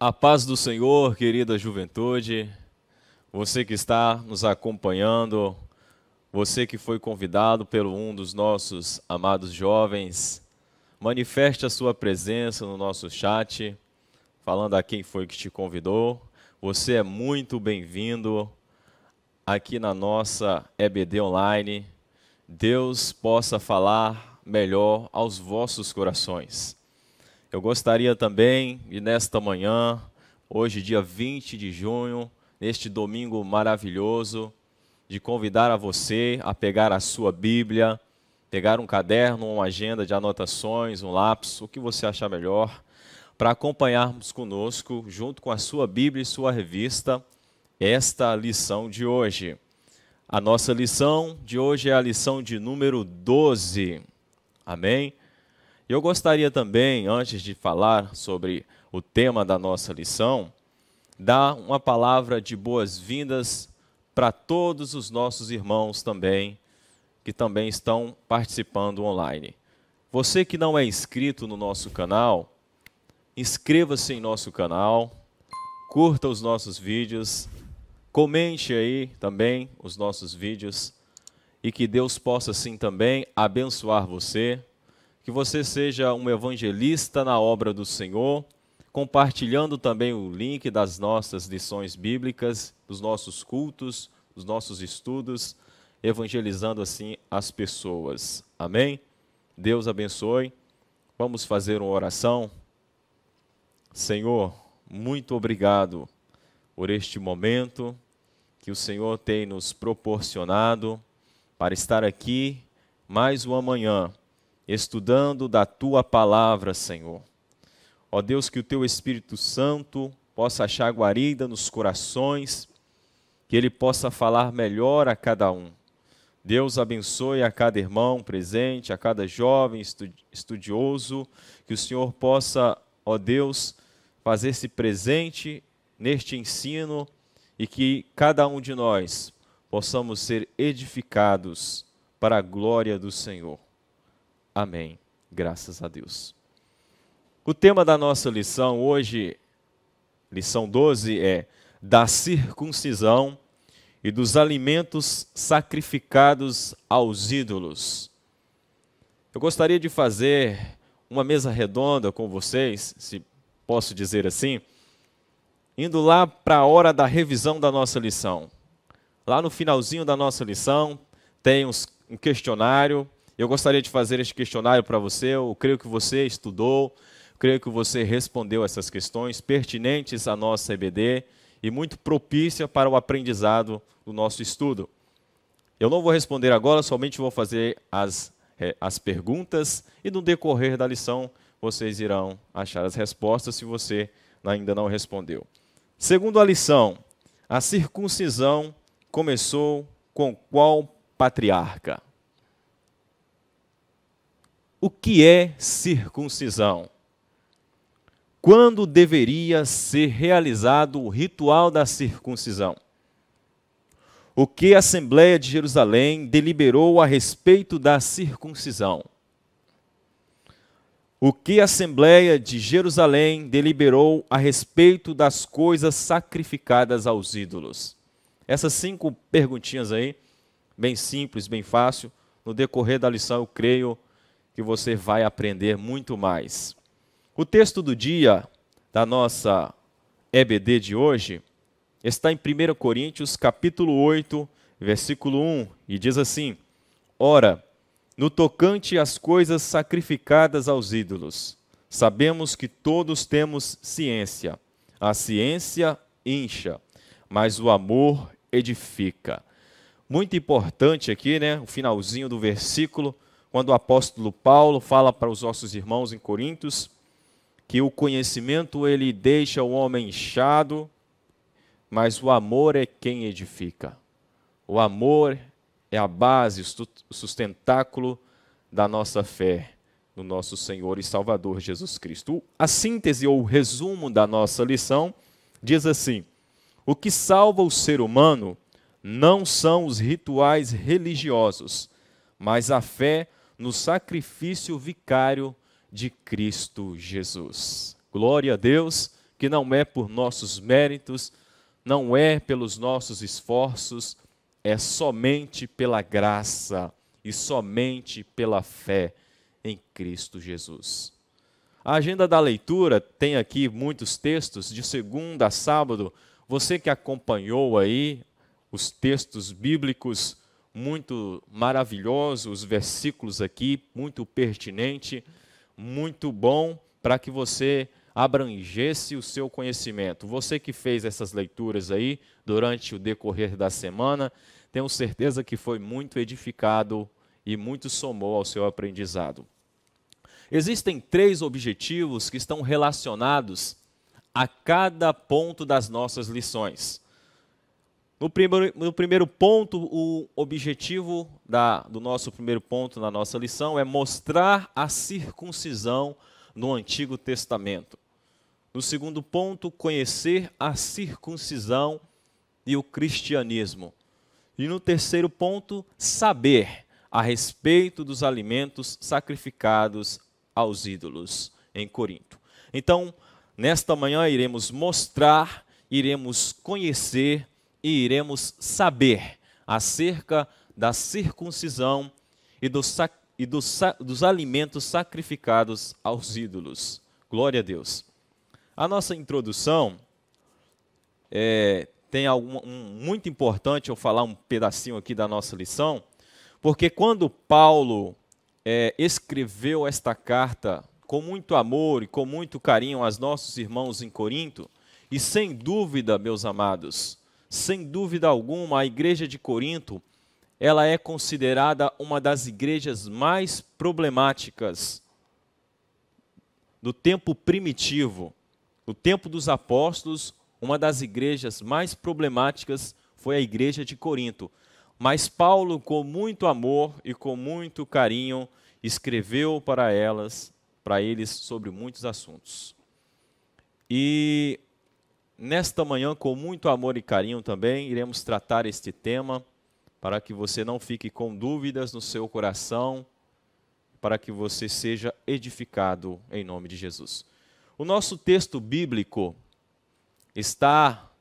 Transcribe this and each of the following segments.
A paz do Senhor, querida juventude, você que está nos acompanhando, você que foi convidado pelo um dos nossos amados jovens, manifeste a sua presença no nosso chat, falando a quem foi que te convidou. Você é muito bem-vindo aqui na nossa EBD Online. Deus possa falar melhor aos vossos corações. Eu gostaria também de nesta manhã, hoje dia 20 de junho, neste domingo maravilhoso, de convidar a você a pegar a sua Bíblia, pegar um caderno, uma agenda de anotações, um lápis, o que você achar melhor, para acompanharmos conosco, junto com a sua Bíblia e sua revista, esta lição de hoje. A nossa lição de hoje é a lição de número 12. Amém? Eu gostaria também, antes de falar sobre o tema da nossa lição, dar uma palavra de boas-vindas para todos os nossos irmãos também, que também estão participando online. Você que não é inscrito no nosso canal, inscreva-se em nosso canal, curta os nossos vídeos, comente aí também os nossos vídeos e que Deus possa assim também abençoar você, que você seja um evangelista na obra do Senhor, compartilhando também o link das nossas lições bíblicas, dos nossos cultos, dos nossos estudos, evangelizando assim as pessoas. Amém? Deus abençoe. Vamos fazer uma oração. Senhor, muito obrigado por este momento que o Senhor tem nos proporcionado para estar aqui mais uma manhã, estudando da Tua Palavra, Senhor. Ó Deus, que o Teu Espírito Santo possa achar guarida nos corações, que Ele possa falar melhor a cada um. Deus abençoe a cada irmão presente, a cada jovem estudioso, que o Senhor possa, ó Deus, fazer-se presente neste ensino e que cada um de nós possamos ser edificados para a glória do Senhor. Amém. Graças a Deus. O tema da nossa lição hoje, lição 12, é da circuncisão e dos alimentos sacrificados aos ídolos. Eu gostaria de fazer uma mesa redonda com vocês, se posso dizer assim, indo lá para a hora da revisão da nossa lição. Lá no finalzinho da nossa lição tem um questionário. Eu gostaria de fazer este questionário para você. Eu creio que você estudou, creio que você respondeu essas questões pertinentes à nossa EBD e muito propícia para o aprendizado do nosso estudo. Eu não vou responder agora, somente vou fazer as perguntas e no decorrer da lição vocês irão achar as respostas se você ainda não respondeu. Segundo a lição, a circuncisão começou com qual patriarca? O que é circuncisão? Quando deveria ser realizado o ritual da circuncisão? O que a Assembleia de Jerusalém deliberou a respeito da circuncisão? O que a Assembleia de Jerusalém deliberou a respeito das coisas sacrificadas aos ídolos? Essas 5 perguntinhas aí, bem simples, bem fácil. No decorrer da lição, eu creio que você vai aprender muito mais. O texto do dia da nossa EBD de hoje está em 1 Coríntios, capítulo 8, versículo 1, e diz assim: Ora, no tocante às coisas sacrificadas aos ídolos, sabemos que todos temos ciência. A ciência incha, mas o amor edifica. Muito importante aqui, né, o finalzinho do versículo, quando o apóstolo Paulo fala para os nossos irmãos em Coríntios que o conhecimento ele deixa o homem inchado, mas o amor é quem edifica. O amor é a base, o sustentáculo da nossa fé no nosso Senhor e Salvador Jesus Cristo. A síntese ou o resumo da nossa lição diz assim: o que salva o ser humano não são os rituais religiosos, mas a fé no sacrifício vicário de Cristo Jesus. Glória a Deus, que que não é por nossos méritos, não é pelos nossos esforços, é somente pela graça e somente pela fé em Cristo Jesus. A agenda da leitura tem aqui muitos textos, de segunda a sábado. Você que acompanhou aí os textos bíblicos, muito maravilhosos, os versículos aqui, muito pertinente, muito bom para que você abrangesse o seu conhecimento. Você que fez essas leituras aí durante o decorrer da semana, tenho certeza que foi muito edificado e muito somou ao seu aprendizado. Existem 3 objetivos que estão relacionados a cada ponto das nossas lições. No primeiro ponto, o objetivo do nosso primeiro ponto na nossa lição é mostrar a circuncisão no Antigo Testamento. No segundo ponto, conhecer a circuncisão e o cristianismo. E no terceiro ponto, saber a respeito dos alimentos sacrificados aos ídolos em Corinto. Então, nesta manhã iremos mostrar, iremos conhecer e iremos saber acerca da circuncisão e dos alimentos sacrificados aos ídolos. Glória a Deus. A nossa introdução tem muito importante eu falar um pedacinho aqui da nossa lição, porque quando Paulo escreveu esta carta com muito amor e com muito carinho aos nossos irmãos em Corinto, e sem dúvida, meus amados, sem dúvida alguma, a igreja de Corinto, ela é considerada uma das igrejas mais problemáticas do tempo primitivo. No tempo dos apóstolos, uma das igrejas mais problemáticas foi a igreja de Corinto. Mas Paulo, com muito amor e com muito carinho, escreveu para eles sobre muitos assuntos. E nesta manhã, com muito amor e carinho também, iremos tratar este tema, para que você não fique com dúvidas no seu coração, para que você seja edificado em nome de Jesus. O nosso texto bíblico está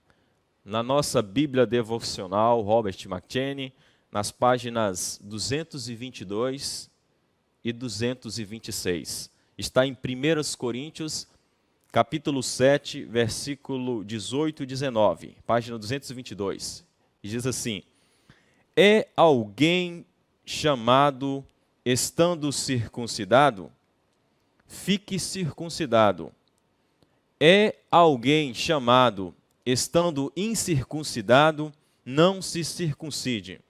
na nossa Bíblia devocional, Robert McCheyne, nas páginas 222 e 226. Está em 1 Coríntios, capítulo 7, versículo 18 e 19, página 222. E diz assim: é alguém chamado estando circuncidado? Fique circuncidado. É alguém chamado estando incircuncidado? Não se circuncide.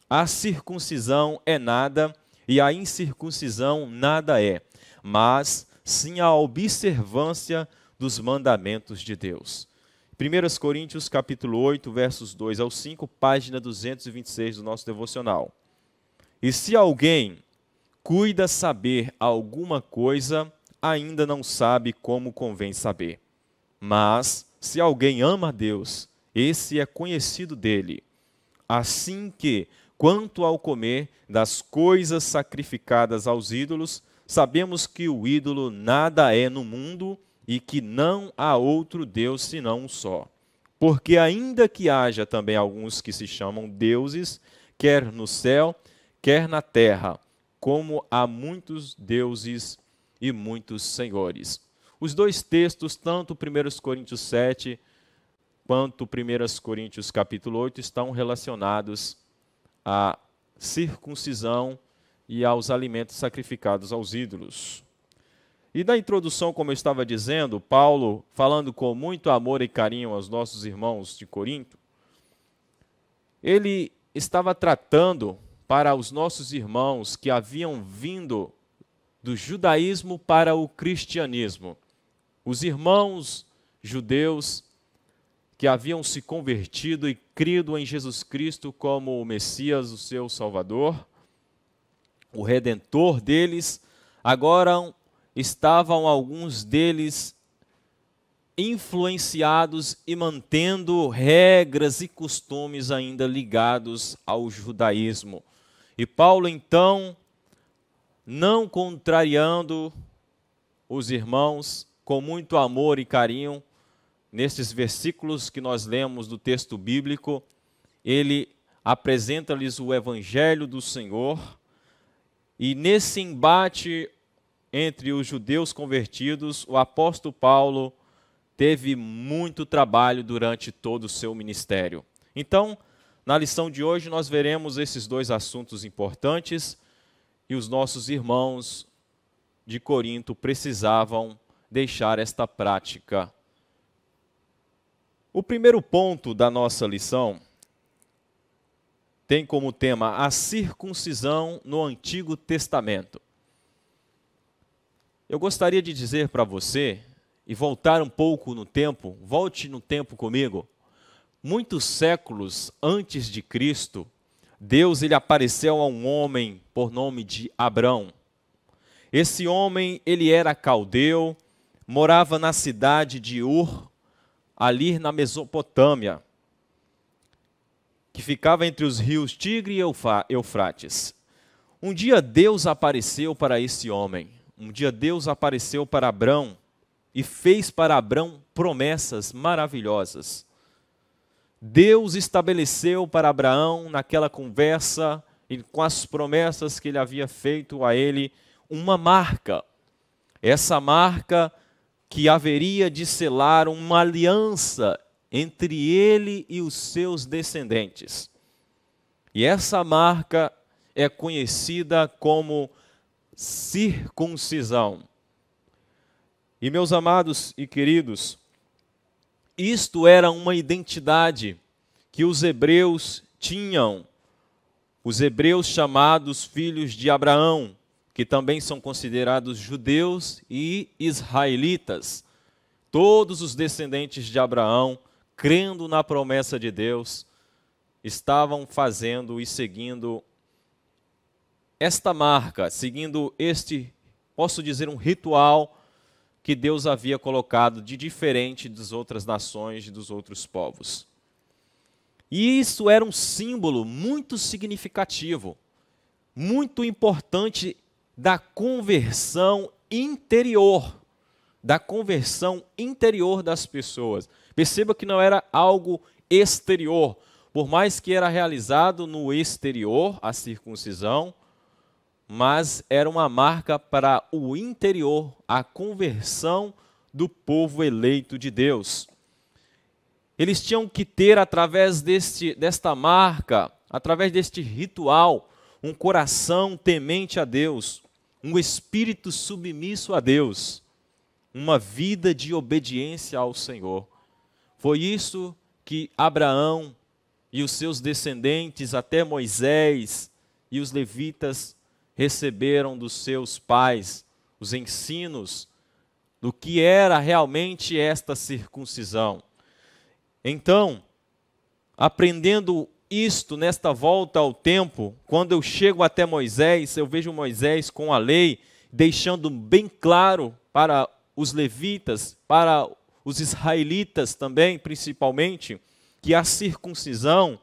A circuncisão é nada e a incircuncisão nada é, mas sim a observância dos mandamentos de Deus. 1 Coríntios capítulo 8, versos 2 ao 5, página 226 do nosso devocional. E se alguém cuida saber alguma coisa, ainda não sabe como convém saber. Mas, se alguém ama a Deus, esse é conhecido dele. Assim que, quanto ao comer das coisas sacrificadas aos ídolos, sabemos que o ídolo nada é no mundo e que não há outro Deus senão um só. Porque ainda que haja também alguns que se chamam deuses, quer no céu, quer na terra, como há muitos deuses e muitos senhores. Os dois textos, tanto 1 Coríntios 7 quanto 1 Coríntios capítulo 8, estão relacionados à circuncisão e aos alimentos sacrificados aos ídolos. E na introdução, como eu estava dizendo, Paulo, falando com muito amor e carinho aos nossos irmãos de Corinto, ele estava tratando para os nossos irmãos que haviam vindo do judaísmo para o cristianismo. Os irmãos judeus que haviam se convertido e crido em Jesus Cristo como o Messias, o seu Salvador, o Redentor deles, agora estavam alguns deles influenciados e mantendo regras e costumes ainda ligados ao judaísmo. E Paulo, então, não contrariando os irmãos, com muito amor e carinho, nestes versículos que nós lemos do texto bíblico, ele apresenta-lhes o evangelho do Senhor, e nesse embate entre os judeus convertidos, o apóstolo Paulo teve muito trabalho durante todo o seu ministério. Então, na lição de hoje, nós veremos esses dois assuntos importantes e os nossos irmãos de Corinto precisavam deixar esta prática. O primeiro ponto da nossa lição tem como tema a circuncisão no Antigo Testamento. Eu gostaria de dizer para você, e voltar um pouco no tempo, volte no tempo comigo. Muitos séculos antes de Cristo, Deus ele apareceu a um homem por nome de Abrão. Esse homem, ele era caldeu, morava na cidade de Ur, ali na Mesopotâmia, que ficava entre os rios Tigre e Eufrates. Um dia Deus apareceu para esse homem, um dia Deus apareceu para Abrão e fez para Abrão promessas maravilhosas. Deus estabeleceu para Abraão, naquela conversa, e com as promessas que ele havia feito a ele, uma marca. Essa marca que haveria de selar uma aliança entre ele e os seus descendentes. E essa marca é conhecida como circuncisão. E meus amados e queridos, isto era uma identidade que os hebreus tinham, os hebreus chamados filhos de Abraão, que também são considerados judeus e israelitas. Todos os descendentes de Abraão, crendo na promessa de Deus, estavam fazendo e seguindo esta marca, seguindo este, posso dizer, um ritual que Deus havia colocado de diferente das outras nações e dos outros povos. E isso era um símbolo muito significativo, muito importante da conversão interior, das pessoas. Perceba que não era algo exterior, por mais que era realizado no exterior, a circuncisão, mas era uma marca para o interior, a conversão do povo eleito de Deus. Eles tinham que ter, através desta marca, através deste ritual, um coração temente a Deus, um espírito submisso a Deus, uma vida de obediência ao Senhor. Foi isso que Abraão e os seus descendentes, até Moisés e os levitas, receberam dos seus pais os ensinos do que era realmente esta circuncisão. Então, aprendendo isto nesta volta ao tempo, quando eu chego até Moisés, eu vejo Moisés com a lei, deixando bem claro para os levitas, para os israelitas também, principalmente, que a circuncisão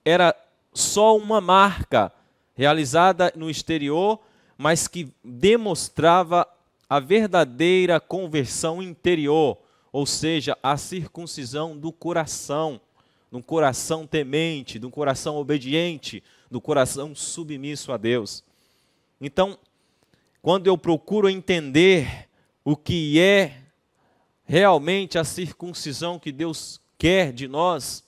era só uma marca realizada no exterior, mas que demonstrava a verdadeira conversão interior, ou seja, a circuncisão do coração temente, do coração obediente, do coração submisso a Deus. Então, quando eu procuro entender o que é realmente a circuncisão que Deus quer de nós,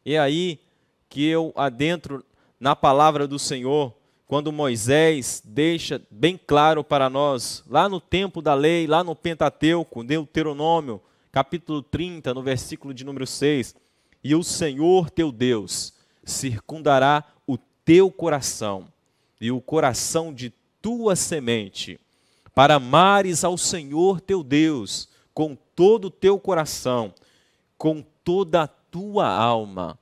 é aí que eu adentro na palavra do Senhor, quando Moisés deixa bem claro para nós, lá no tempo da lei, lá no Pentateuco, Deuteronômio, capítulo 30, no versículo de número 6, e o Senhor teu Deus circundará o teu coração e o coração de tua semente, para amares ao Senhor teu Deus com todo o teu coração, com toda a tua alma,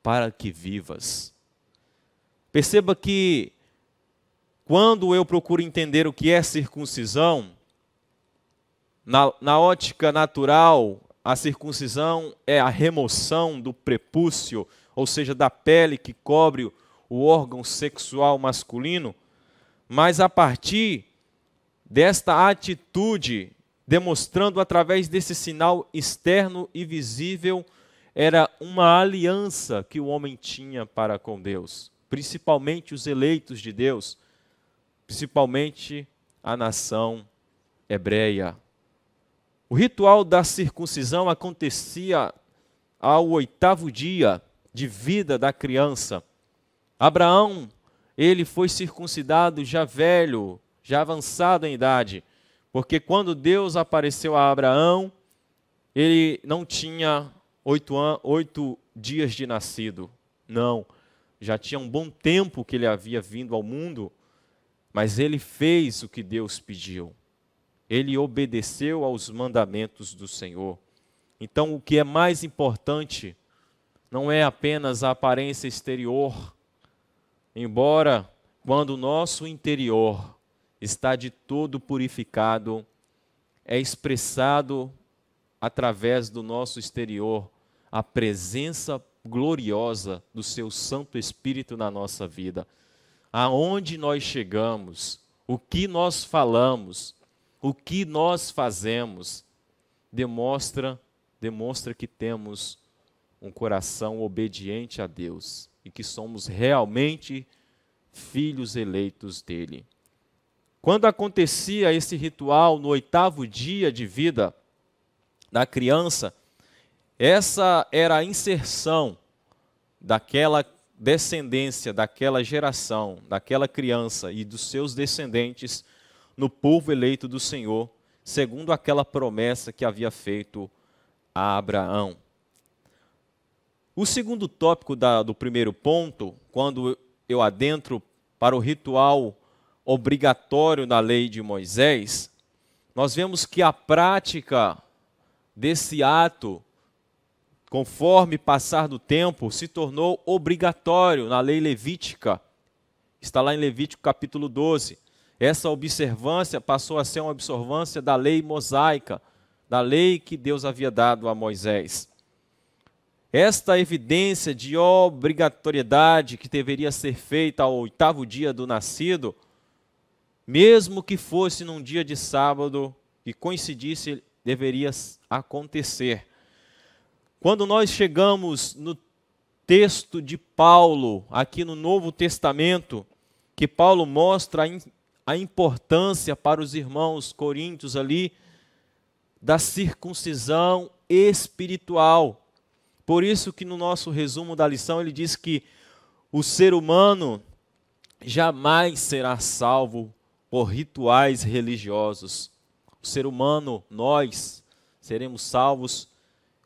para que vivas. Perceba que quando eu procuro entender o que é circuncisão, na ótica natural, a circuncisão é a remoção do prepúcio, ou seja, da pele que cobre o órgão sexual masculino, mas a partir desta atitude demonstrando através desse sinal externo e visível, era uma aliança que o homem tinha para com Deus, principalmente os eleitos de Deus, principalmente a nação hebreia. O ritual da circuncisão acontecia ao 8º dia de vida da criança. Abraão, ele foi circuncidado já velho, já avançado em idade, porque quando Deus apareceu a Abraão, ele não tinha 8 dias de nascido. Não, já tinha um bom tempo que ele havia vindo ao mundo, mas ele fez o que Deus pediu. Ele obedeceu aos mandamentos do Senhor. Então, o que é mais importante não é apenas a aparência exterior, embora quando o nosso interior está de todo purificado, é expressado através do nosso exterior a presença gloriosa do seu Santo Espírito na nossa vida. Aonde nós chegamos, o que nós falamos, o que nós fazemos, demonstra que temos um coração obediente a Deus e que somos realmente filhos eleitos dele. Quando acontecia esse ritual no 8º dia de vida da criança, essa era a inserção daquela descendência, daquela geração, daquela criança e dos seus descendentes no povo eleito do Senhor, segundo aquela promessa que havia feito a Abraão. O segundo tópico do primeiro ponto, quando eu adentro para o ritual obrigatório da lei de Moisés, nós vemos que a prática desse ato, conforme passar do tempo, se tornou obrigatório na lei levítica. Está lá em Levítico capítulo 12. Essa observância passou a ser uma observância da lei mosaica, da lei que Deus havia dado a Moisés. Esta evidência de obrigatoriedade que deveria ser feita ao 8º dia do nascido, mesmo que fosse num dia de sábado, que coincidisse, deveria acontecer. Quando nós chegamos no texto de Paulo, aqui no Novo Testamento, que Paulo mostra a importância para os irmãos coríntios ali, da circuncisão espiritual. Por isso que no nosso resumo da lição ele diz que o ser humano jamais será salvo por rituais religiosos. O ser humano, nós, seremos salvos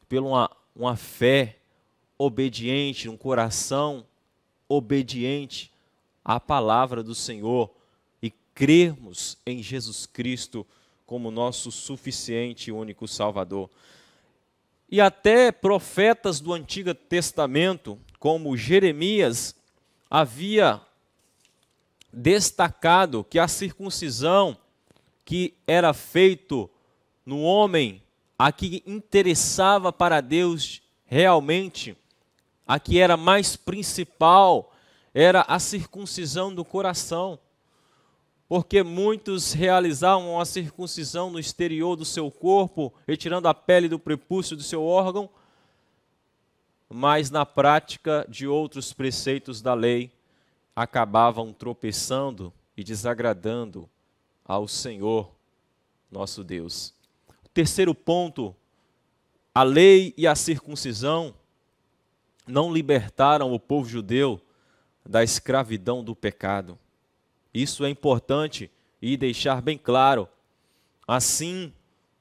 por uma fé obediente, um coração obediente à palavra do Senhor e crermos em Jesus Cristo como nosso suficiente e único Salvador. E até profetas do Antigo Testamento, como Jeremias, havia destacado que a circuncisão que era feito no homem, a que interessava para Deus realmente, a que era mais principal, era a circuncisão do coração. Porque muitos realizavam a circuncisão no exterior do seu corpo, retirando a pele do prepúcio do seu órgão, mas na prática de outros preceitos da lei, acabavam tropeçando e desagradando ao Senhor, nosso Deus. O terceiro ponto, a lei e a circuncisão não libertaram o povo judeu da escravidão do pecado. Isso é importante e deixar bem claro, assim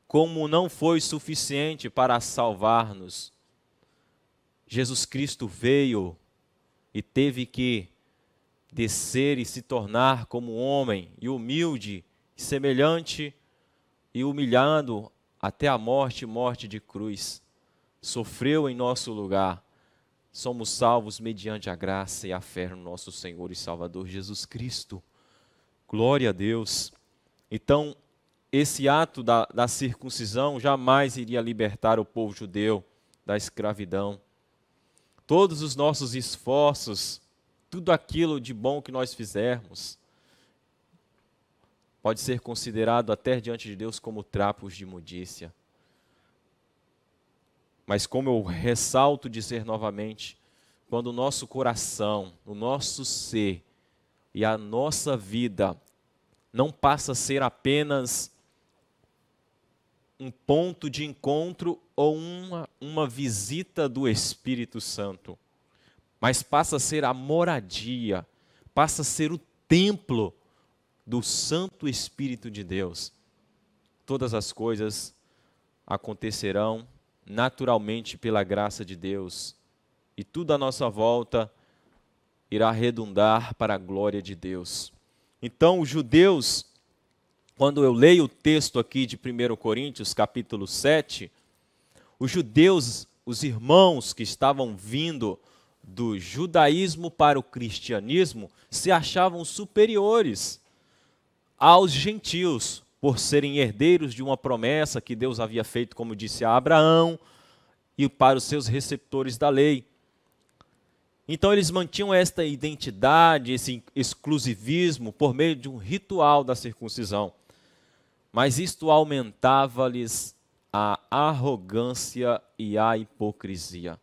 como não foi suficiente para salvar-nos. Jesus Cristo veio e teve que descer e se tornar como homem, e humilde, semelhante e humilhado até a morte de cruz. Sofreu em nosso lugar. Somos salvos mediante a graça e a fé no nosso Senhor e Salvador Jesus Cristo. Glória a Deus. Então, esse ato da circuncisão jamais iria libertar o povo judeu da escravidão. Todos os nossos esforços, tudo aquilo de bom que nós fizermos, pode ser considerado até diante de Deus como trapos de imundícia. Mas como eu ressalto dizer novamente, quando o nosso coração, o nosso ser e a nossa vida não passa a ser apenas um ponto de encontro ou uma visita do Espírito Santo, mas passa a ser a moradia, passa a ser o templo do Santo Espírito de Deus. Todas as coisas acontecerão naturalmente pela graça de Deus, e tudo à nossa volta irá redundar para a glória de Deus. Então, os judeus, quando eu leio o texto aqui de 1 Coríntios, capítulo 7, os judeus, os irmãos que estavam vindo do judaísmo para o cristianismo, se achavam superiores aos gentios, por serem herdeiros de uma promessa que Deus havia feito, como disse a Abraão, e para os seus receptores da lei. Então eles mantinham esta identidade, esse exclusivismo, por meio de um ritual da circuncisão. Mas isto aumentava-lhes a arrogância e a hipocrisia.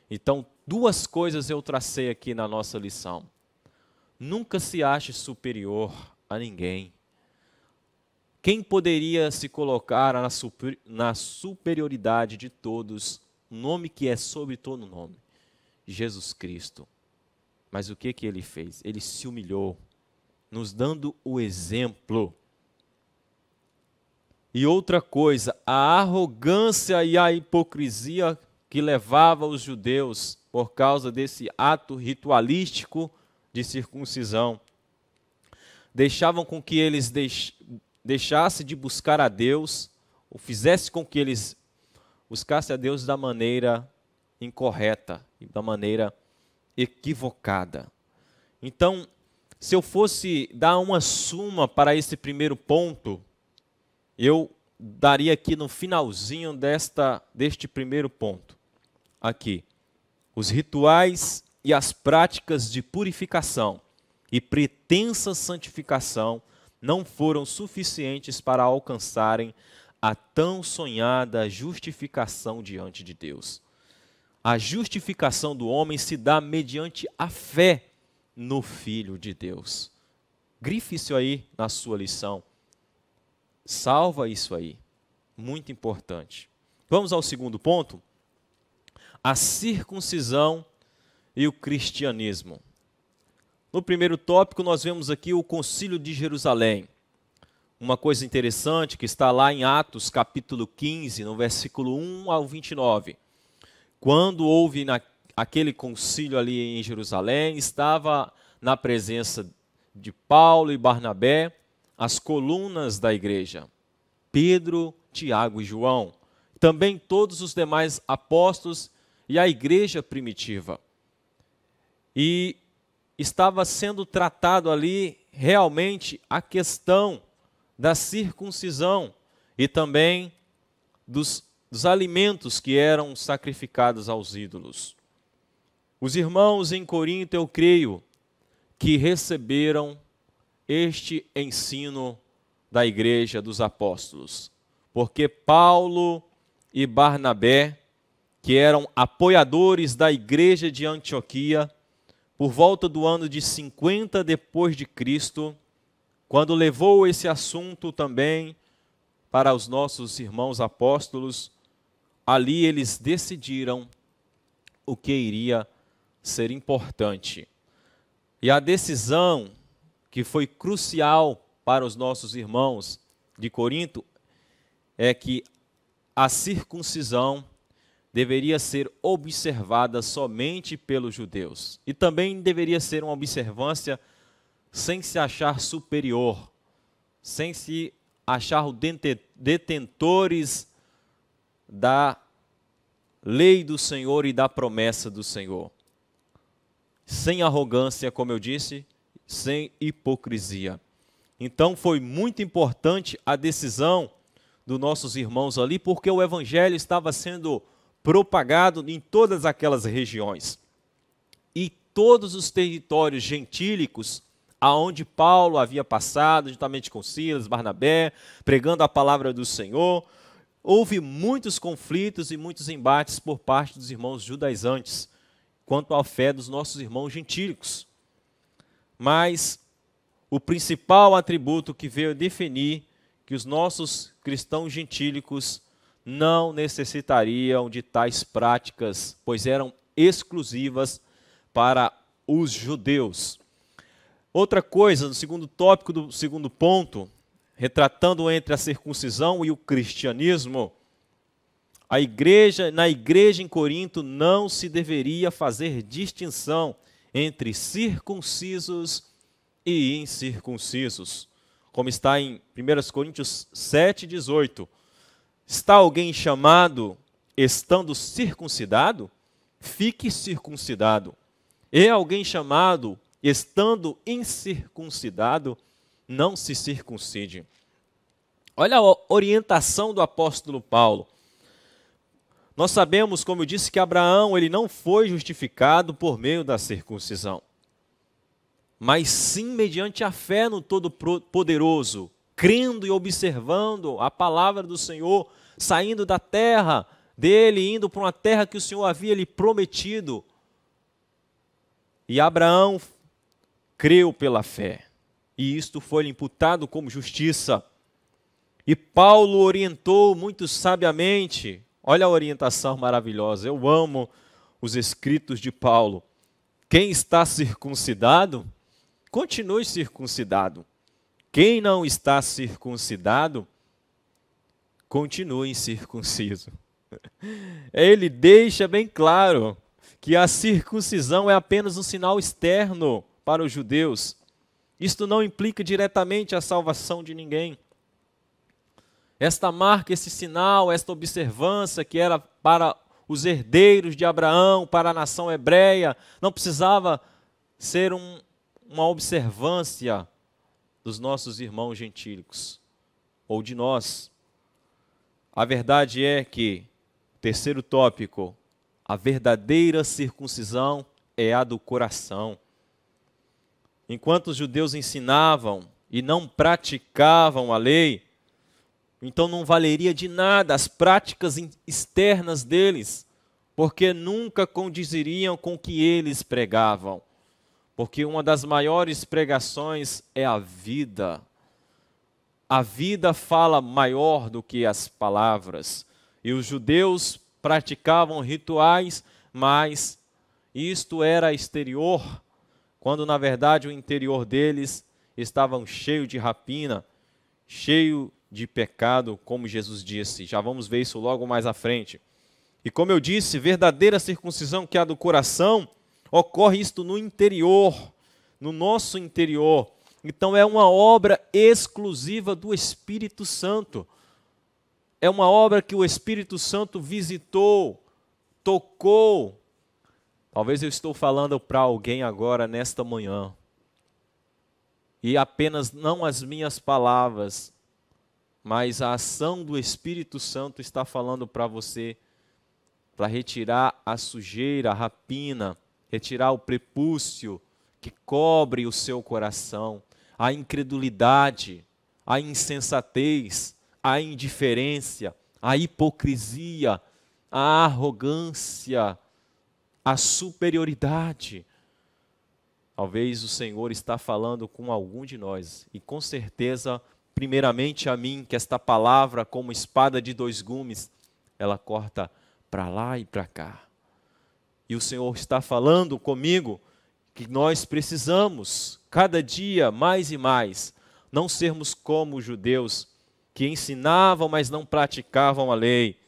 Então, duas coisas eu tracei aqui na nossa lição. Nunca se ache superior a ninguém. Quem poderia se colocar na superioridade de todos, o nome que é sobre todo nome? Jesus Cristo. Mas o que ele fez? Ele se humilhou, nos dando o exemplo. E outra coisa, a arrogância e a hipocrisia que levava os judeus por causa desse ato ritualístico de circuncisão, deixavam com que eles deixassem de buscar a Deus, ou fizesse com que eles buscassem a Deus da maneira incorreta, da maneira equivocada. Então, se eu fosse dar uma suma para esse primeiro ponto, eu daria aqui no finalzinho deste primeiro ponto. Aqui, os rituais e as práticas de purificação e pretensa santificação não foram suficientes para alcançarem a tão sonhada justificação diante de Deus. A justificação do homem se dá mediante a fé no Filho de Deus. Grife isso aí na sua lição. Salva isso aí. Muito importante. Vamos ao segundo ponto. A circuncisão e o cristianismo. No primeiro tópico, nós vemos aqui o Concílio de Jerusalém. Uma coisa interessante que está lá em Atos, capítulo 15, no versículo 1 ao 29. Quando houve aquele concílio ali em Jerusalém, estava na presença de Paulo e Barnabé as colunas da igreja, Pedro, Tiago e João, também todos os demais apóstolos e a igreja primitiva. E estava sendo tratado ali realmente a questão da circuncisão e também dos alimentos que eram sacrificados aos ídolos. Os irmãos em Corinto, eu creio, que receberam este ensino da igreja dos apóstolos, porque Paulo e Barnabé, que eram apoiadores da igreja de Antioquia, por volta do ano de 50 depois de Cristo, quando levou esse assunto também para os nossos irmãos apóstolos, ali eles decidiram o que iria ser importante. E a decisão que foi crucial para os nossos irmãos de Corinto é que a circuncisão deveria ser observada somente pelos judeus. E também deveria ser uma observância sem se achar superior, sem se achar detentores da lei do Senhor e da promessa do Senhor. Sem arrogância, como eu disse, sem hipocrisia. Então foi muito importante a decisão dos nossos irmãos ali, porque o evangelho estava sendo propagado em todas aquelas regiões. E todos os territórios gentílicos aonde Paulo havia passado, juntamente com Silas, Barnabé, pregando a palavra do Senhor, houve muitos conflitos e muitos embates por parte dos irmãos judaizantes, quanto à fé dos nossos irmãos gentílicos. Mas o principal atributo que veio definir que os nossos cristãos gentílicos não necessitariam de tais práticas, pois eram exclusivas para os judeus. Outra coisa, no segundo tópico do segundo ponto, retratando entre a circuncisão e o cristianismo, na igreja em Corinto não se deveria fazer distinção entre circuncisos e incircuncisos, como está em 1 Coríntios 7,18. Está alguém chamado estando circuncidado? Fique circuncidado. É alguém chamado estando incircuncidado? Não se circuncide. Olha a orientação do apóstolo Paulo. Nós sabemos, como eu disse, que Abraão ele não foi justificado por meio da circuncisão, mas sim mediante a fé no Todo-Poderoso, crendo e observando a palavra do Senhor, saindo da terra dele, indo para uma terra que o Senhor havia lhe prometido. E Abraão creu pela fé, e isto foi lhe imputado como justiça. E Paulo orientou muito sabiamente. Olha a orientação maravilhosa. Eu amo os escritos de Paulo. Quem está circuncidado, continue circuncidado. Quem não está circuncidado, continue incircunciso. Ele deixa bem claro que a circuncisão é apenas um sinal externo para os judeus. Isto não implica diretamente a salvação de ninguém. Esta marca, esse sinal, esta observância que era para os herdeiros de Abraão, para a nação hebreia, não precisava ser uma observância dos nossos irmãos gentílicos, ou de nós. A verdade é que, terceiro tópico, a verdadeira circuncisão é a do coração. Enquanto os judeus ensinavam e não praticavam a lei, então não valeria de nada as práticas externas deles, porque nunca condiziriam com o que eles pregavam. Porque uma das maiores pregações é a vida. A vida fala maior do que as palavras. E os judeus praticavam rituais, mas isto era exterior, quando na verdade o interior deles estava cheio de rapina, cheio de pecado, como Jesus disse. Já vamos ver isso logo mais à frente. E como eu disse, verdadeira circuncisão, que é a do coração, ocorre isto no interior, no nosso interior. Então é uma obra exclusiva do Espírito Santo. É uma obra que o Espírito Santo visitou, tocou. Talvez eu estou falando para alguém agora, nesta manhã. E apenas não as minhas palavras, mas a ação do Espírito Santo está falando para você, para retirar a sujeira, a rapina, retirar o prepúcio que cobre o seu coração, a incredulidade, a insensatez, a indiferença, a hipocrisia, a arrogância, a superioridade. Talvez o Senhor está falando com algum de nós, e com certeza, primeiramente a mim, que esta palavra, como espada de dois gumes, ela corta para lá e para cá. E o Senhor está falando comigo que nós precisamos, cada dia mais e mais, não sermos como os judeus, que ensinavam, mas não praticavam a lei,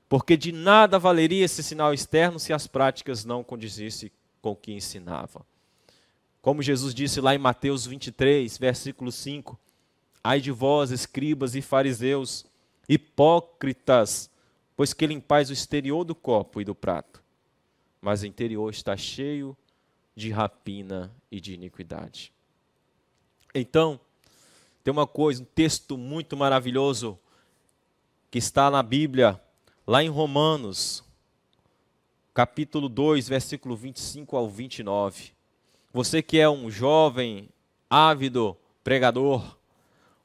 porque de nada valeria esse sinal externo se as práticas não condizissem com o que ensinava. Como Jesus disse lá em Mateus 23, versículo 5, ai de vós, escribas e fariseus, hipócritas, pois que limpais o exterior do copo e do prato, mas o interior está cheio de rapina e de iniquidade. Então, tem uma coisa, um texto muito maravilhoso que está na Bíblia, lá em Romanos, capítulo 2, versículo 25 ao 29. Você que é um jovem ávido pregador,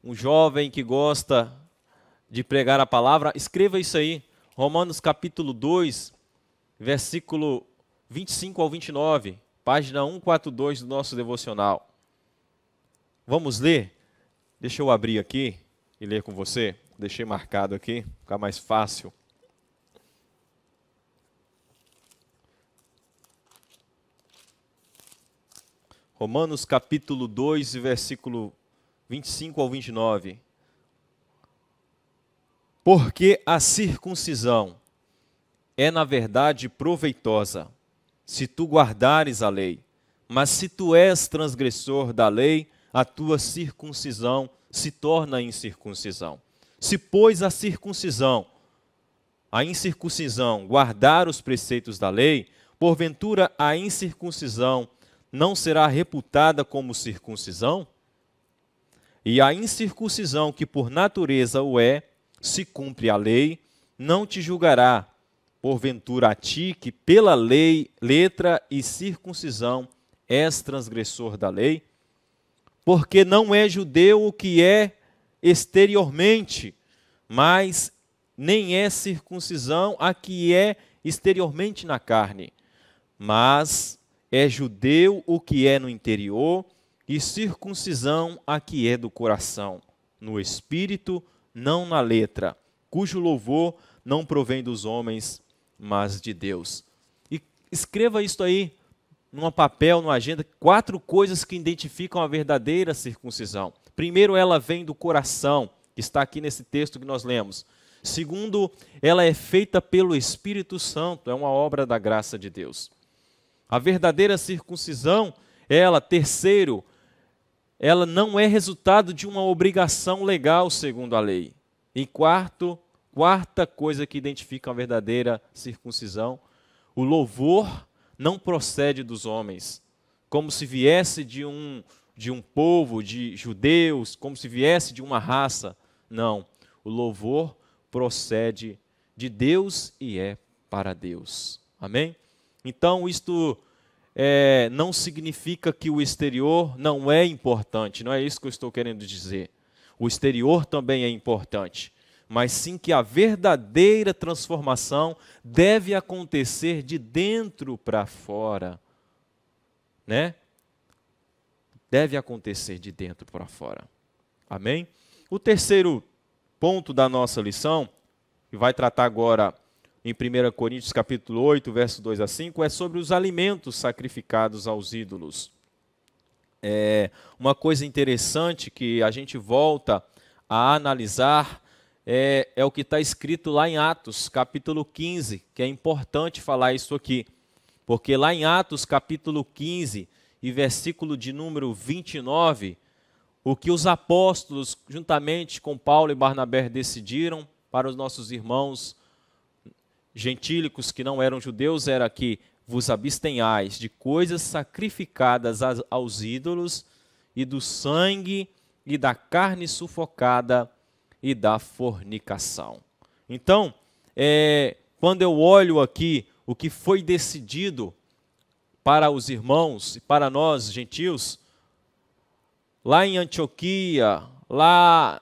um jovem que gosta de pregar a palavra, escreva isso aí. Romanos capítulo 2, versículo 25 ao 29, página 142 do nosso devocional. Vamos ler? Deixa eu abrir aqui e ler com você. Deixei marcado aqui, ficar mais fácil. Romanos capítulo 2, versículo 25 ao 29. Porque a circuncisão é, na verdade, proveitosa, se tu guardares a lei. Mas se tu és transgressor da lei, a tua circuncisão se torna incircuncisão. Se, pois, a incircuncisão, guardar os preceitos da lei, porventura a incircuncisão não será reputada como circuncisão? E a incircuncisão, que por natureza o é, se cumpre a lei, não te julgará, porventura a ti, que pela lei, letra e circuncisão és transgressor da lei? Porque não é judeu o que é exteriormente, mas nem é circuncisão a que é exteriormente na carne, mas é judeu o que é no interior, e circuncisão a que é do coração, no espírito, não na letra, cujo louvor não provém dos homens, mas de Deus. E escreva isso aí num papel, numa agenda, 4 coisas que identificam a verdadeira circuncisão. Primeiro, ela vem do coração, que está aqui nesse texto que nós lemos. Segundo, ela é feita pelo Espírito Santo, é uma obra da graça de Deus. A verdadeira circuncisão, terceiro, ela não é resultado de uma obrigação legal segundo a lei. E quarta coisa que identifica a verdadeira circuncisão, o louvor não procede dos homens, como se viesse de um povo, de judeus, como se viesse de uma raça. Não, o louvor procede de Deus e é para Deus. Amém? Então, isto não significa que o exterior não é importante, não é isso que eu estou querendo dizer. O exterior também é importante, mas sim que a verdadeira transformação deve acontecer de dentro para fora, né? Deve acontecer de dentro para fora. Amém? O terceiro ponto da nossa lição, que vai tratar agora em 1 Coríntios capítulo 8, verso 2 a 5, é sobre os alimentos sacrificados aos ídolos. Uma coisa interessante que a gente volta a analisar é o que está escrito lá em Atos capítulo 15, que é importante falar isso aqui, porque lá em Atos capítulo 15 e versículo de número 29, o que os apóstolos, juntamente com Paulo e Barnabé, decidiram para os nossos irmãos gentílicos que não eram judeus, era que vos abstenhais de coisas sacrificadas aos ídolos, e do sangue, e da carne sufocada, e da fornicação. Então, quando eu olho aqui o que foi decidido para os irmãos e para nós, gentios, lá em Antioquia, lá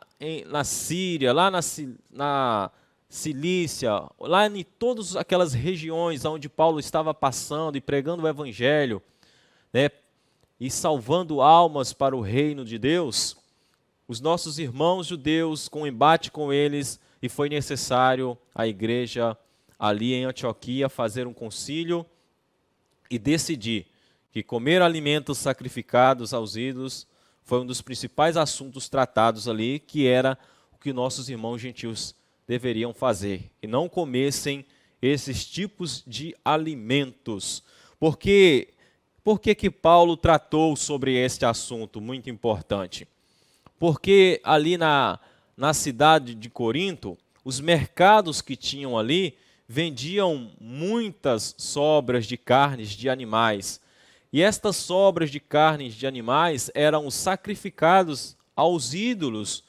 na Síria, lá na Cilícia, lá em todas aquelas regiões onde Paulo estava passando e pregando o evangelho, né, e salvando almas para o reino de Deus, os nossos irmãos judeus, com embate com eles, e foi necessário a igreja ali em Antioquia fazer um concílio e decidir que comer alimentos sacrificados aos ídolos foi um dos principais assuntos tratados ali, que era o que nossos irmãos gentios deveriam fazer, e não comessem esses tipos de alimentos. Por que Paulo tratou sobre este assunto muito importante? Porque ali na cidade de Corinto, os mercados que tinham ali vendiam muitas sobras de carnes de animais. E estas sobras de carnes de animais eram sacrificados aos ídolos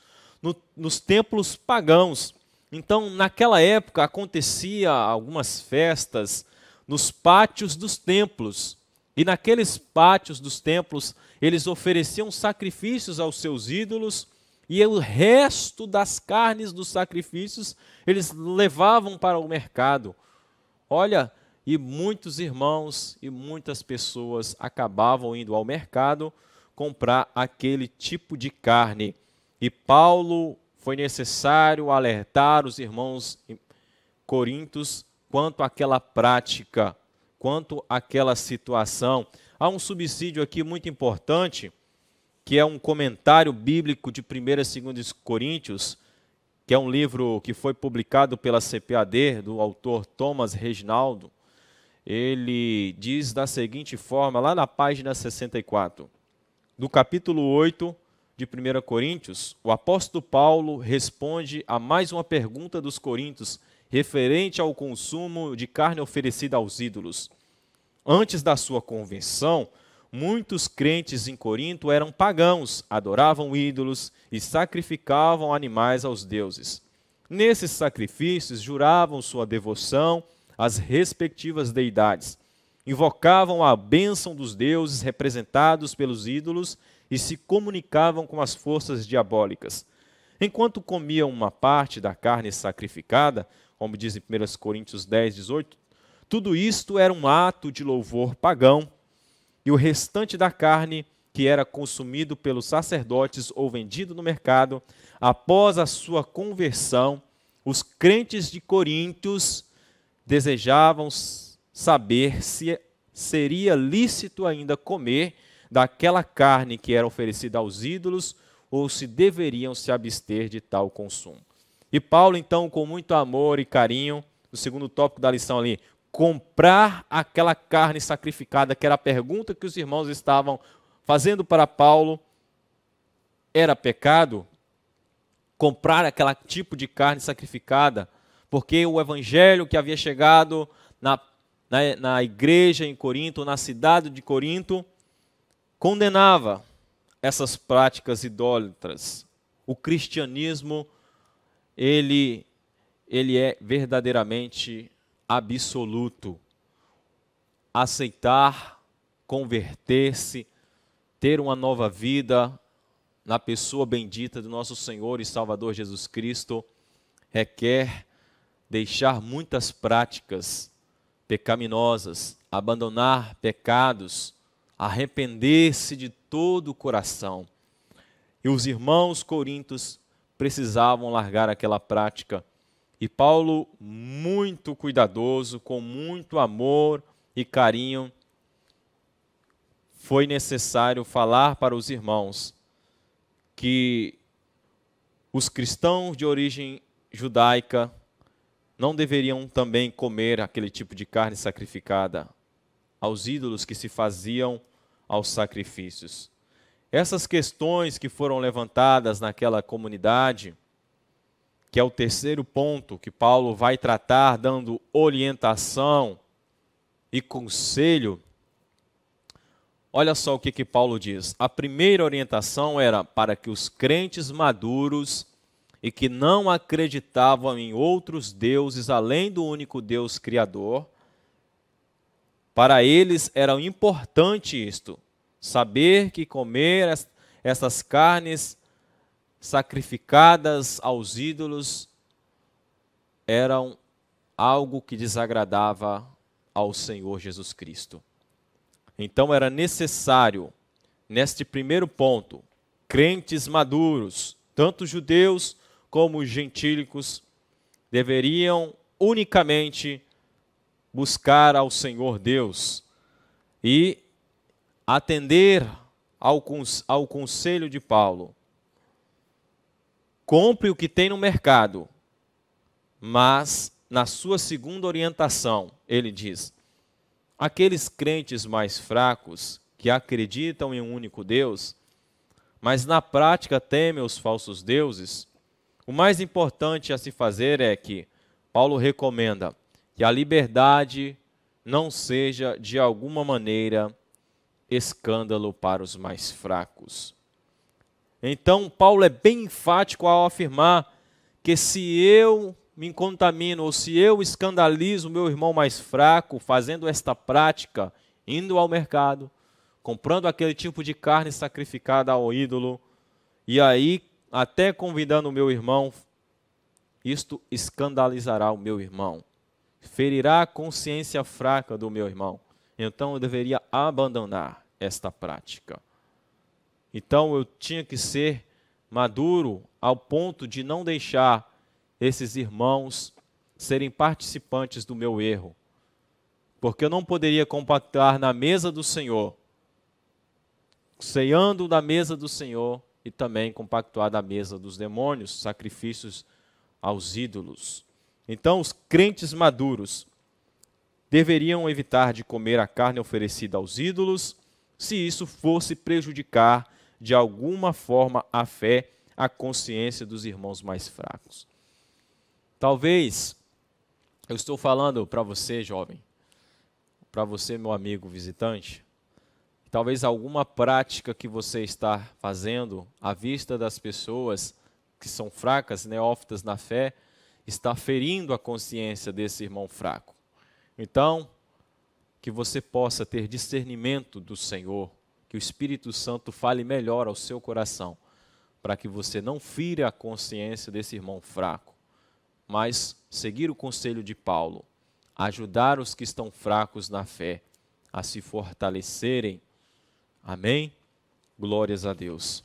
nos templos pagãos. Então, naquela época, acontecia algumas festas nos pátios dos templos. E naqueles pátios dos templos, eles ofereciam sacrifícios aos seus ídolos, e o resto das carnes dos sacrifícios eles levavam para o mercado. Olha, e muitos irmãos e muitas pessoas acabavam indo ao mercado comprar aquele tipo de carne. E Paulo foi necessário alertar os irmãos coríntios quanto àquela prática, quanto àquela situação. Há um subsídio aqui muito importante, que é um comentário bíblico de 1ª e 2ª Coríntios, que é um livro que foi publicado pela CPAD, do autor Thomas Reginaldo. Ele diz da seguinte forma, lá na página 64, do capítulo 8 de 1 Coríntios, o apóstolo Paulo responde a mais uma pergunta dos coríntios, referente ao consumo de carne oferecida aos ídolos. Antes da sua conversão, muitos crentes em Corinto eram pagãos, adoravam ídolos e sacrificavam animais aos deuses. Nesses sacrifícios, juravam sua devoção às respectivas deidades, invocavam a bênção dos deuses representados pelos ídolos e se comunicavam com as forças diabólicas. Enquanto comiam uma parte da carne sacrificada, como diz em 1 Coríntios 10, 18, tudo isto era um ato de louvor pagão, e o restante da carne, que era consumido pelos sacerdotes ou vendido no mercado, após a sua conversão, os crentes de Coríntios desejavam saber se seria lícito ainda comer daquela carne que era oferecida aos ídolos, ou se deveriam se abster de tal consumo. E Paulo, então, com muito amor e carinho, no segundo tópico da lição ali, comprar aquela carne sacrificada, que era a pergunta que os irmãos estavam fazendo para Paulo, era pecado? Comprar aquele tipo de carne sacrificada, porque o evangelho que havia chegado na igreja em Corinto, na cidade de Corinto, condenava essas práticas idólatras. O cristianismo, ele é verdadeiramente absoluto. Aceitar, converter-se, ter uma nova vida na pessoa bendita do nosso Senhor e Salvador Jesus Cristo, requer deixar muitas práticas pecaminosas, abandonar pecados, arrepender-se de todo o coração. E os irmãos coríntios precisavam largar aquela prática. E Paulo, muito cuidadoso, com muito amor e carinho, foi necessário falar para os irmãos que os cristãos de origem judaica não deveriam também comer aquele tipo de carne sacrificada aos ídolos que se faziam aos sacrifícios. Essas questões que foram levantadas naquela comunidade, que é o terceiro ponto que Paulo vai tratar, dando orientação e conselho. Olha só o que Paulo diz. A primeira orientação era para que os crentes maduros e que não acreditavam em outros deuses além do único Deus Criador, para eles era importante isto, saber que comer essas carnes sacrificadas aos ídolos eram algo que desagradava ao Senhor Jesus Cristo. Então era necessário, neste primeiro ponto, crentes maduros, tanto judeus como gentílicos, deveriam unicamente buscar ao Senhor Deus e atender ao conselho de Paulo. Compre o que tem no mercado, mas na sua segunda orientação, ele diz: aqueles crentes mais fracos que acreditam em um único Deus, mas na prática temem os falsos deuses, o mais importante a se fazer é que Paulo recomenda que a liberdade não seja de alguma maneira escândalo para os mais fracos. Então, Paulo é bem enfático ao afirmar que se eu me contamino ou se eu escandalizo o meu irmão mais fraco fazendo esta prática indo ao mercado, comprando aquele tipo de carne sacrificada ao ídolo, e aí até convidando o meu irmão, isto escandalizará o meu irmão, ferirá a consciência fraca do meu irmão. Então eu deveria abandonar esta prática. Então eu tinha que ser maduro ao ponto de não deixar esses irmãos serem participantes do meu erro. Porque eu não poderia compactar na mesa do Senhor, ceando da mesa do Senhor e também compactuar da mesa dos demônios, sacrifícios aos ídolos. Então os crentes maduros deveriam evitar de comer a carne oferecida aos ídolos, se isso fosse prejudicar de alguma forma a fé, a consciência dos irmãos mais fracos. Talvez, eu estou falando para você, jovem, para você, meu amigo visitante, talvez alguma prática que você está fazendo à vista das pessoas que são fracas, neófitas na fé, está ferindo a consciência desse irmão fraco. Então, que você possa ter discernimento do Senhor, que o Espírito Santo fale melhor ao seu coração, para que você não fira a consciência desse irmão fraco, mas seguir o conselho de Paulo, ajudar os que estão fracos na fé a se fortalecerem. Amém? Glórias a Deus.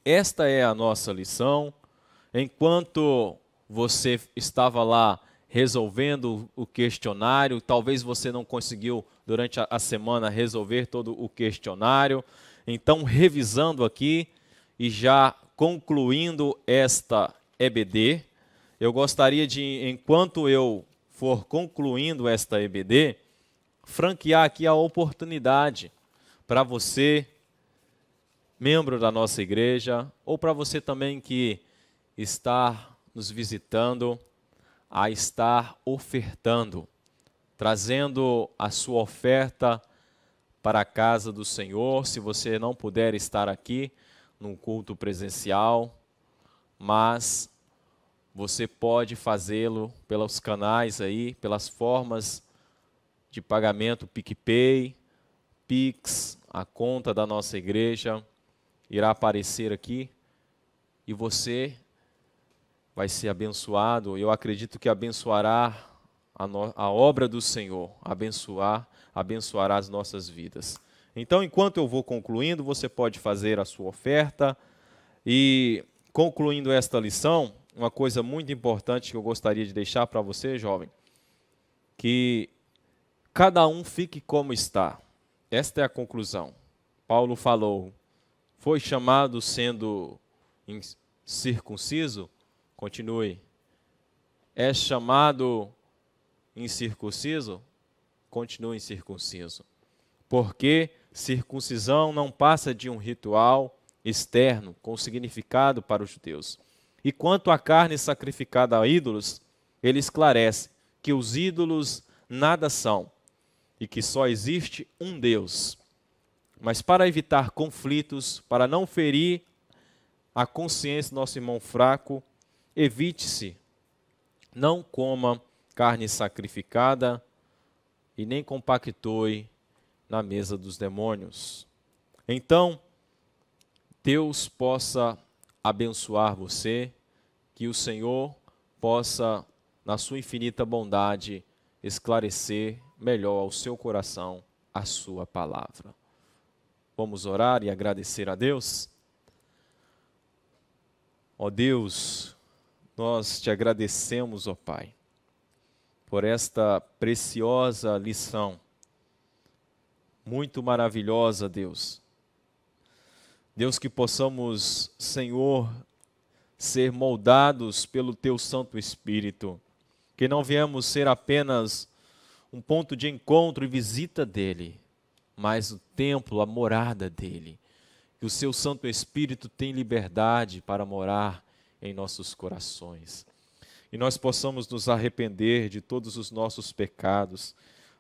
Esta é a nossa lição. Enquanto você estava lá resolvendo o questionário, talvez você não conseguiu durante a semana resolver todo o questionário. Então, revisando aqui e já concluindo esta EBD, eu gostaria de, enquanto eu for concluindo esta EBD, franquear aqui a oportunidade para você, membro da nossa igreja, ou para você também que está nos visitando, a estar ofertando, trazendo a sua oferta para a casa do Senhor, se você não puder estar aqui num culto presencial, mas você pode fazê-lo pelos canais aí, pelas formas de pagamento PicPay, Pix, a conta da nossa igreja irá aparecer aqui e você vai ser abençoado. Eu acredito que abençoará a obra do Senhor, abençoará as nossas vidas. Então, enquanto eu vou concluindo, você pode fazer a sua oferta. E concluindo esta lição, uma coisa muito importante que eu gostaria de deixar para você, jovem, que cada um fique como está. Esta é a conclusão. Paulo falou, foi chamado sendo circunciso? Continue. É chamado incircunciso? Continue incircunciso. Porque circuncisão não passa de um ritual externo com significado para os judeus. E quanto à carne sacrificada a ídolos, ele esclarece que os ídolos nada são e que só existe um Deus. Mas para evitar conflitos, para não ferir a consciência do nosso irmão fraco, evite-se, não coma carne sacrificada e nem compactue na mesa dos demônios. Então, Deus possa abençoar você, que o Senhor possa, na sua infinita bondade, esclarecer melhor ao seu coração a sua palavra. Vamos orar e agradecer a Deus? Ó Deus, nós te agradecemos, ó Pai, por esta preciosa lição, muito maravilhosa, Deus. Deus, que possamos, Senhor, ser moldados pelo Teu Santo Espírito, que não viemos ser apenas um ponto de encontro e visita dEle, mas o templo, a morada dEle. Que o Seu Santo Espírito tem liberdade para morar em nossos corações. E nós possamos nos arrepender de todos os nossos pecados,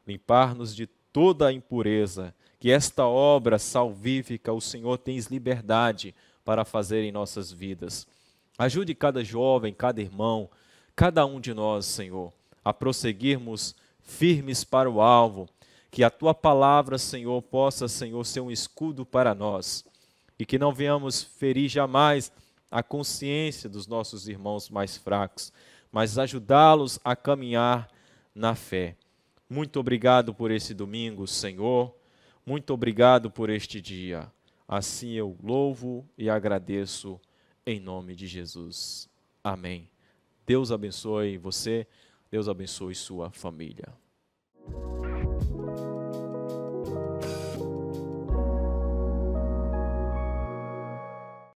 limpar-nos de toda a impureza, que esta obra salvífica o Senhor tem liberdade para fazer em nossas vidas. Ajude cada jovem, cada irmão, cada um de nós, Senhor, a prosseguirmos firmes para o alvo, Que a Tua palavra, Senhor, possa, Senhor, ser um escudo para nós. E que não venhamos ferir jamais a consciência dos nossos irmãos mais fracos, mas ajudá-los a caminhar na fé. Muito obrigado por esse domingo, Senhor. Muito obrigado por este dia. Assim eu louvo e agradeço em nome de Jesus. Amém. Deus abençoe você, Deus abençoe sua família.